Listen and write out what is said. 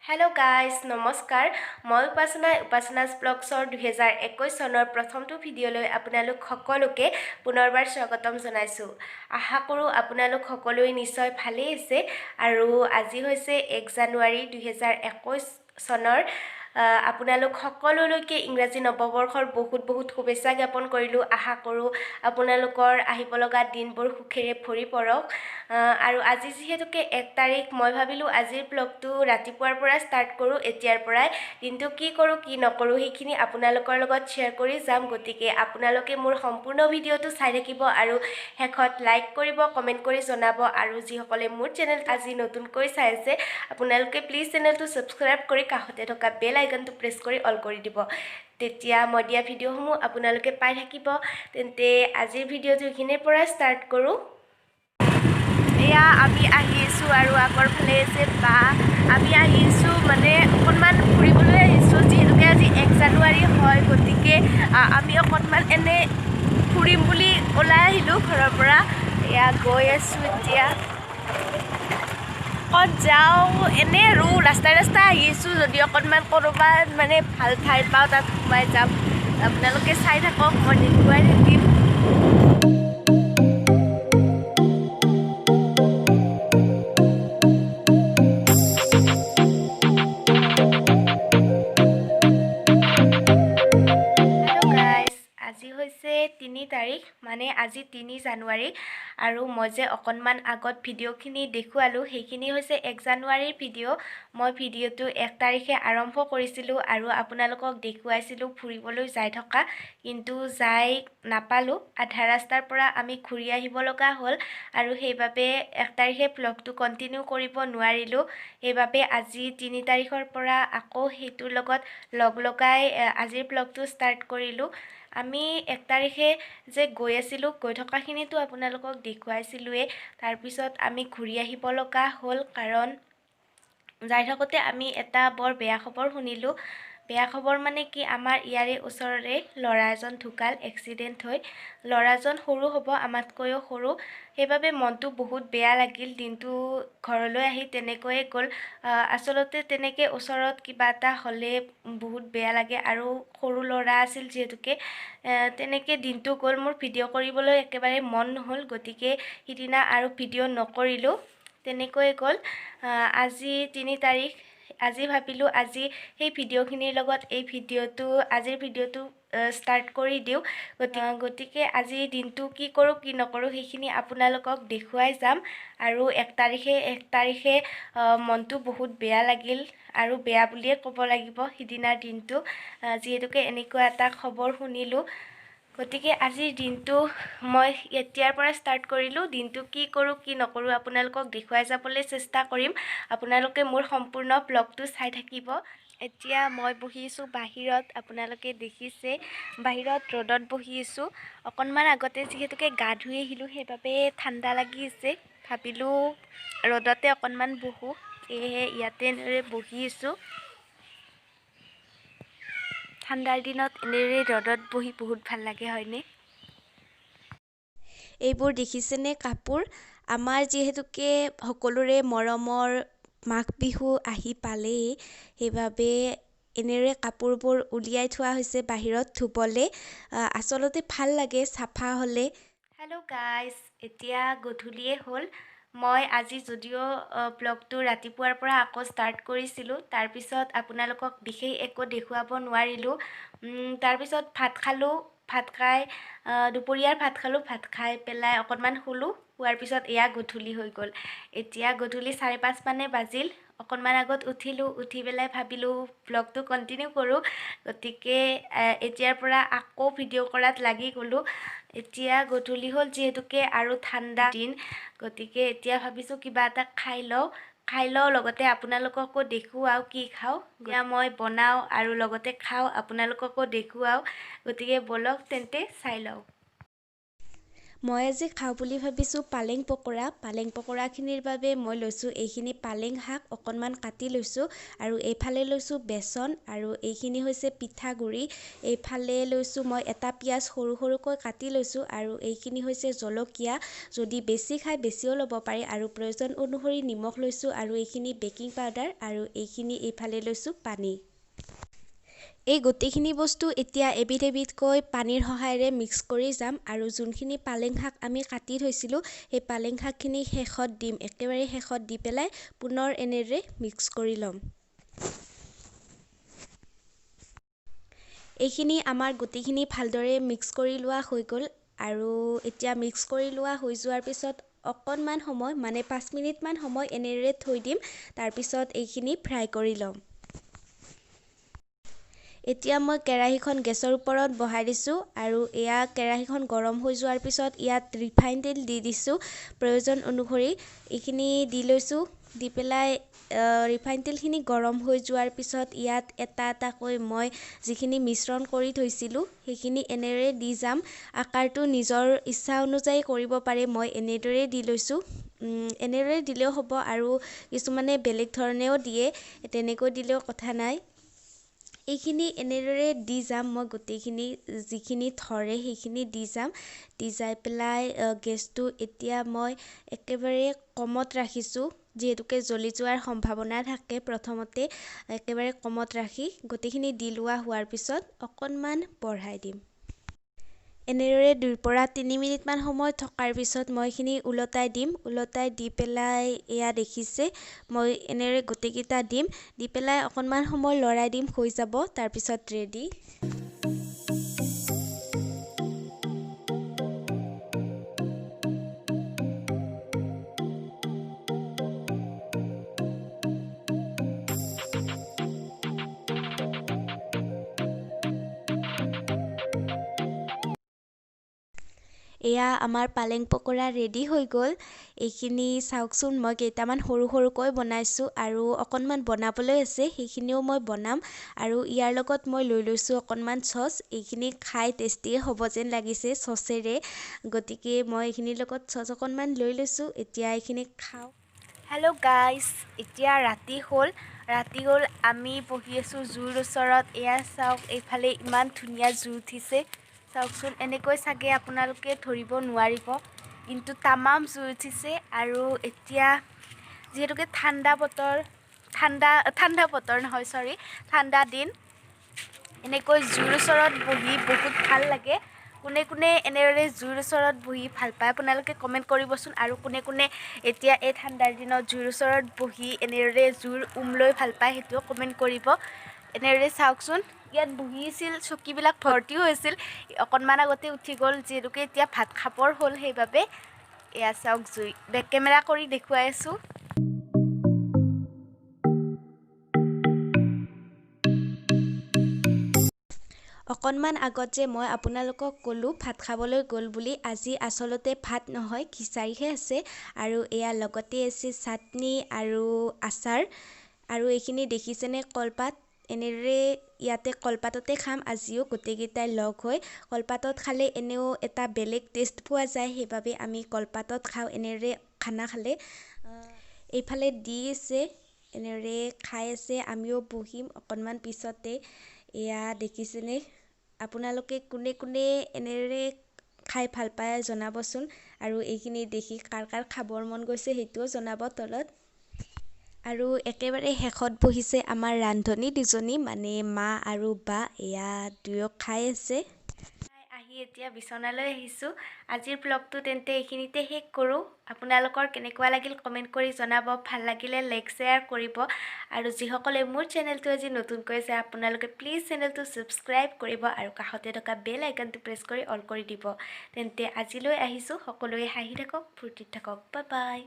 Hello guys, নমস্কাৰ মই উপাসনা's ব্লগছৰ 2021 চনৰ প্ৰথমটো ভিডিঅ'লৈ আপোনালোক সকলোকে পুনৰবাৰ স্বাগতম জনাইছো। আশা কৰোঁ আপোনালোক সকলোৱে নিশ্চয় ভালেই আছে আৰু আজি হৈছে 1 জানুৱাৰী 2021 চনৰ আপোনালোক সকলোলৈকে ইংৰাজী নৱবৰ্ষৰ বহুত শুভেচ্ছা জ্ঞাপন কৰিলোঁ। আশা কৰোঁ আপোনালোকৰ আহিব লগা দিনবোৰ সুখেৰে ভৰি পৰক আৰু আজি যিহেতুকে 1 তাৰিখ মই ভাবিলোঁ আজিৰ ব্লগটো ৰাতিপুৱাৰ পৰা ষ্টাৰ্ট কৰোঁ। এতিয়াৰ পৰাই দিনটো কি কৰোঁ কি নকৰোঁ সেইখিনি আপোনালোকৰ লগত শ্বেয়াৰ কৰি যাম। গতিকে আপোনালোকে মোৰ সম্পূৰ্ণ ভিডিঅ'টো চাই থাকিব আৰু শেষত লাইক কৰিব, কমেণ্ট কৰি জনাব আৰু যিসকলে মোৰ চেনেলটো আজি নতুনকৈ চাই আছে আপোনালোকে প্লিজ চেনেলটো ছাবস্ক্ৰাইব কৰি কাষতে থকা বেল আইকনটো প্ৰেছ কৰি অল কৰি দিব। তেতিয়া মই দিয়া ভিডিঅ'সমূহ আপোনালোকে পাই থাকিব। তেন্তে আজিৰ ভিডিঅ'টো এইখিনিৰ পৰা ষ্টাৰ্ট কৰোঁ। এয়া আমি আহিছোঁ আৰু আগৰ ফালে আছে বা আমি আহিছোঁ মানে অকণমান ফুৰিবলৈ আহিছোঁ যিহেতুকে আজি 1 জানুৱাৰী হয়। গতিকে আমি অকণমান এনে ফুৰিম বুলি ওলাই আহিলোঁ ঘৰৰ পৰা। এয়া গৈ আছোঁ এতিয়া ক'ত যাওঁ এনে আৰু ৰাস্তাই আহিছোঁ যদি অকণমান ক'ৰবাত মানে ভাল ঠাই পাওঁ তাত সোমাই যাম। আপোনালোকে চাই থাকক, মই দেখুৱাই থাকিম। আজি হৈছে 3 তাৰিখ মানে আজি 3 জানুৱাৰী আৰু মই যে অকণমান আগত ভিডিঅ'খিনি দেখুৱালোঁ সেইখিনি হৈছে 1 জানুৱাৰীৰ ভিডিঅ'। মই ভিডিঅ'টো 1 তাৰিখে আৰম্ভ কৰিছিলোঁ আৰু আপোনালোকক দেখুৱাইছিলোঁ ফুৰিবলৈ যাই থকা, কিন্তু যাই নাপালোঁ। আধা ৰাস্তাৰ পৰা আমি ঘূৰি আহিব লগা হ'ল আৰু সেইবাবে 1 তাৰিখে ব্লগটো কণ্টিনিউ কৰিব নোৱাৰিলোঁ। সেইবাবে আজি 3 তাৰিখৰ পৰা আকৌ সেইটোৰ লগত লগাই আজিৰ ব্লগটো ষ্টাৰ্ট কৰিলোঁ। আমি 1 তাৰিখে যে গৈ আছিলোঁ, গৈ থকাখিনিতো আপোনালোকক দেখুৱাইছিলোঁৱেই। তাৰপিছত আমি ঘূৰি আহিব লগা হ'ল কাৰণ যাই থাকোঁতে আমি এটা বৰ বেয়া খবৰ শুনিলোঁ। বেয়া খবৰ মানে কি, আমাৰ ইয়াৰে ওচৰৰে ল'ৰা এজন ঢুকাল এক্সিডেণ্ট হৈ। ল'ৰাজন সৰু হ'ব, আমাতকৈও সৰু। সেইবাবে মনটো বহুত বেয়া লাগিল। দিনটো ঘৰলৈ আহি তেনেকৈয়ে গ'ল। আচলতে তেনেকৈ ওচৰত কিবা এটা হ'লে বহুত বেয়া লাগে আৰু সৰু ল'ৰা আছিল যিহেতুকে তেনেকৈ দিনটো গ'ল। মোৰ ভিডিঅ' কৰিবলৈ একেবাৰে মন নহ'ল, গতিকে সিদিনা আৰু ভিডিঅ' নকৰিলোঁ, তেনেকৈয়ে গ'ল। আজি 3 তাৰিখ, আজি ভাবিলোঁ আজি সেই ভিডিঅ'খিনিৰ লগত আজিৰ ভিডিঅ'টো ষ্টাৰ্ট কৰি দিওঁ। গতিকে আজি দিনটো কি কৰোঁ কি নকৰোঁ সেইখিনি আপোনালোকক দেখুৱাই যাম। আৰু 1 তাৰিখে মনটো বহুত বেয়া লাগিল আৰু বেয়া বুলিয়ে ক'ব লাগিব সিদিনাৰ দিনটো, যিহেতুকে এনেকুৱা এটা খবৰ শুনিলোঁ। গতিকে আজিৰ দিনটো মই এতিয়াৰ পৰা ষ্টাৰ্ট কৰিলোঁ। দিনটো কি কৰোঁ কি নকৰোঁ আপোনালোকক দেখুৱাই যাবলৈ চেষ্টা কৰিম। আপোনালোকে মোৰ সম্পূৰ্ণ ব্লগটো চাই থাকিব। এতিয়া মই বহিছোঁ বাহিৰত, আপোনালোকে দেখিছে বাহিৰত ৰ'দত বহিছোঁ। অকণমান আগতে যিহেতুকে গা ধুই আহিলোঁ সেইবাবে ঠাণ্ডা লাগি আছে। ভাবিলোঁ ৰ'দতে অকণমান বহোঁ, সেয়েহে ইয়াতে এনেদৰে বহি আছোঁ। ঠাণ্ডাৰ দিনত এনেদৰে ৰ'দত বহি বহুত ভাল লাগে, হয়নে? এইবোৰ দেখিছেনে কাপোৰ? আমাৰ যিহেতুকে সকলোৰে মৰমৰ মাঘ বিহু আহি পালেই, সেইবাবে এনেদৰে কাপোৰবোৰ উলিয়াই থোৱা হৈছে বাহিৰত ধুবলৈ। আচলতে ভাল লাগে চাফা হ'লে। হেল্ল' গাইজ, এতিয়া গধূলিয়ে হ'ল। মই আজি যদিও ব্লগটো ৰাতিপুৱাৰ পৰা আকৌ ষ্টাৰ্ট কৰিছিলোঁ, তাৰপিছত আপোনালোকক বিশেষ একো দেখুৱাব নোৱাৰিলোঁ। তাৰপিছত ভাত খালোঁ, ভাত খাই দুপৰীয়াৰ ভাত খালোঁ, ভাত খাই পেলাই অকণমান শুলোঁ। শোৱাৰ পিছত এয়া গধূলি হৈ গ'ল। এতিয়া গধূলি 5:30 মানে বাজিল। অকণমান আগত উঠিলোঁ, উঠি পেলাই ভাবিলোঁ ব্লগটো কণ্টিনিউ কৰোঁ। গতিকে এতিয়াৰ পৰা আকৌ ভিডিঅ' কৰাত লাগি গ'লোঁ। এতিয়া গধূলি হ'ল যিহেতুকে আৰু ঠাণ্ডা দিন, গতিকে এতিয়া ভাবিছোঁ কিবা এটা খাই লওঁ লগতে আপোনালোককো দেখুৱাওঁ কি খাওঁ। এতিয়া মই বনাওঁ আৰু লগতে খাওঁ, আপোনালোককো দেখুৱাওঁ। গতিকে ব'লক তেন্তে চাই লওঁ। মই আজি খাওঁ বুলি ভাবিছোঁ পালেং পকৰা। পালেং পকৰাখিনিৰ বাবে মই লৈছোঁ এইখিনি পালেং শাক অকণমান কাটি লৈছোঁ আৰু এইফালে লৈছোঁ বেচন আৰু এইখিনি হৈছে পিঠাগুড়ি। এইফালে লৈছোঁ মই এটা পিঁয়াজ সৰু সৰুকৈ কাটি লৈছোঁ আৰু এইখিনি হৈছে জলকীয়া। যদি বেছি খাই বেছিও ল'ব পাৰে আৰু প্ৰয়োজন অনুসৰি নিমখ লৈছোঁ আৰু এইখিনি বেকিং পাউডাৰ আৰু এইখিনি এইফালে লৈছোঁ পানী। এই গোটেইখিনি বস্তু এতিয়া এবিধ এবিধকৈ পানীৰ সহায়েৰে মিক্স কৰি যাম আৰু যোনখিনি পালেং শাক আমি কাটি থৈছিলোঁ সেই পালেং শাকখিনি শেষত দিম। একেবাৰে শেষত দি পেলাই পুনৰ এনেদৰে মিক্স কৰি ল'ম। এইখিনি আমাৰ গোটেইখিনি ভালদৰে মিক্স কৰি লোৱা হৈ গ'ল আৰু এতিয়া মিক্স কৰি লোৱা হৈ যোৱাৰ পিছত অকণমান সময় মানে 5 মিনিটমান সময় এনেদৰে থৈ দিম। তাৰপিছত এইখিনি ফ্ৰাই কৰি ল'ম। এতিয়া মই কেৰাহীখন গেছৰ ওপৰত বহাই দিছোঁ আৰু এয়া কেৰাহীখন গৰম হৈ যোৱাৰ পিছত ইয়াত ৰিফাইন তেল দি দিছোঁ প্ৰয়োজন অনুসৰি। এইখিনি দি লৈছোঁ, দি পেলাই ৰিফাইন তেলখিনি গৰম হৈ যোৱাৰ পিছত ইয়াত এটা এটাকৈ মই যিখিনি মিশ্ৰণ কৰি থৈছিলোঁ সেইখিনি এনেদৰে দি যাম। আকাৰটো নিজৰ ইচ্ছা অনুযায়ী কৰিব পাৰে, মই এনেদৰে দি লৈছোঁ। এনেদৰে দিলেও হ'ব আৰু কিছুমানে বেলেগ ধৰণেও দিয়ে, তেনেকৈ দিলেও কথা নাই। এইখিনি এনেদৰে দি যাম, মই গোটেইখিনি যিখিনি ধৰে সেইখিনি দি যাম। দি যাই পেলাই গেছটো এতিয়া মই একেবাৰে কমত ৰাখিছোঁ, যিহেতুকে জ্বলি যোৱাৰ সম্ভাৱনা থাকে। প্ৰথমতে একেবাৰে কমত ৰাখি গোটেইখিনি দি লোৱা হোৱাৰ পিছত অকণমান বঢ়াই দিম। এনেদৰে 2 পৰা 3 মিনিটমান সময় থকাৰ পিছত মই এইখিনি ওলটাই দিম। ওলটাই দি পেলাই এয়া দেখিছে মই এনেদৰে গোটেইকেইটা দিম, দি পেলাই অকণমান সময় লৰাই দিম, হৈ যাব। তাৰপিছত ৰেডি। এয়া আমাৰ পালেং পকৰা ৰেডি হৈ গ'ল। এইখিনি চাওকচোন, মই কেইটামান সৰু সৰুকৈ বনাইছোঁ আৰু অকণমান বনাবলৈ আছে, সেইখিনিও মই বনাম। আৰু ইয়াৰ লগত মই লৈ লৈছোঁ অকণমান চচ। এইখিনি খাই টেষ্টিয়ে হ'ব যেন লাগিছে চচেৰে, গতিকে মই এইখিনিৰ লগত চচ অকণমান লৈ লৈছোঁ। এতিয়া এইখিনি খাওঁ। হেল্ল' গাইজ, এতিয়া ৰাতি হ'ল। আমি বহি আছোঁ জুইৰ ওচৰত। এয়া চাওক, এইফালে ইমান ধুনীয়া জুই উঠিছে। চাওকচোন, এনেকৈ চাগে আপোনালোকে ধৰিব নোৱাৰিব, কিন্তু তামাম জুই উঠিছে। আৰু এতিয়া যিহেতুকে ঠাণ্ডা দিন, এনেকৈ জুইৰ ওচৰত বহি বহুত ভাল লাগে। কোনে কোনে এনেদৰে জুইৰ ওচৰত বহি ভাল পায় আপোনালোকে কমেণ্ট কৰিবচোন। আৰু কোনে কোনে এতিয়া এই ঠাণ্ডাৰ দিনত জুইৰ ওচৰত বহি এনেদৰে জুইৰ লৈ ভাল পায় সেইটোও কমেণ্ট কৰিব। এনেদৰে চাওকচোন, ইয়াত বহি আছিল, চকীবিলাক ভৰ্তি হৈছিল। অকণমান আগতে উঠি গ'ল, যিহেতুকে এতিয়া ভাত খাবৰ হ'ল, সেইবাবে। এয়া চাওক জুই, বেক কেমেৰা কৰি দেখুৱাই আছোঁ। অকণমান আগত যে মই আপোনালোকক ক'লোঁ ভাত খাবলৈ গ'ল বুলি, আজি আচলতে ভাত নহয়, খিচাৰিহে আছে। আৰু এয়া লগতে আছে চাটনি আৰু আচাৰ। আৰু এইখিনি দেখিছেনে কলপাত। এনেদৰে ইয়াতে কলপাততে খাম আজিও গোটেইকেইটাই লগ হৈ। কলপাতত খালে এনেও এটা বেলেগ টেষ্ট পোৱা যায়, সেইবাবে আমি কলপাতত খাওঁ এনেদৰে খানা খালে। এইফালে দি আছে, এনেদৰে খাই আছে, আমিও বহিম অকণমান পিছতে। এয়া দেখিছেনে, আপোনালোকে কোনে কোনে এনেদৰে খাই ভাল পায় জনাবচোন। আৰু এইখিনি দেখি কাৰ কাৰ খাবৰ মন গৈছে সেইটোও জনাব তলত। আৰু একেবাৰে শেষত বহিছে আমাৰ ৰান্ধনী দুজনী, মানে মা আৰু বা। এয়া দুয়ো খাই আছে। আহি এতিয়া বিচনালৈ আহিছোঁ। আজিৰ ব্লগটো তেন্তে এইখিনিতে শেষ কৰোঁ। আপোনালোকৰ কেনেকুৱা লাগিল কমেণ্ট কৰি জনাব। ভাল লাগিলে লাইক শ্বেয়াৰ কৰিব। আৰু যিসকলে মোৰ চেনেলটো আজি নতুনকৈ আছে আপোনালোকে প্লিজ চেনেলটো ছাবস্ক্ৰাইব কৰিব আৰু কাষতে থকা বেল আইকনটো প্ৰেছ কৰি অল কৰি দিব। তেন্তে আজিলৈ আহিছোঁ, সকলোৱে হাঁহি থাকক, ফূৰ্তিত থাকক, বাই বাই।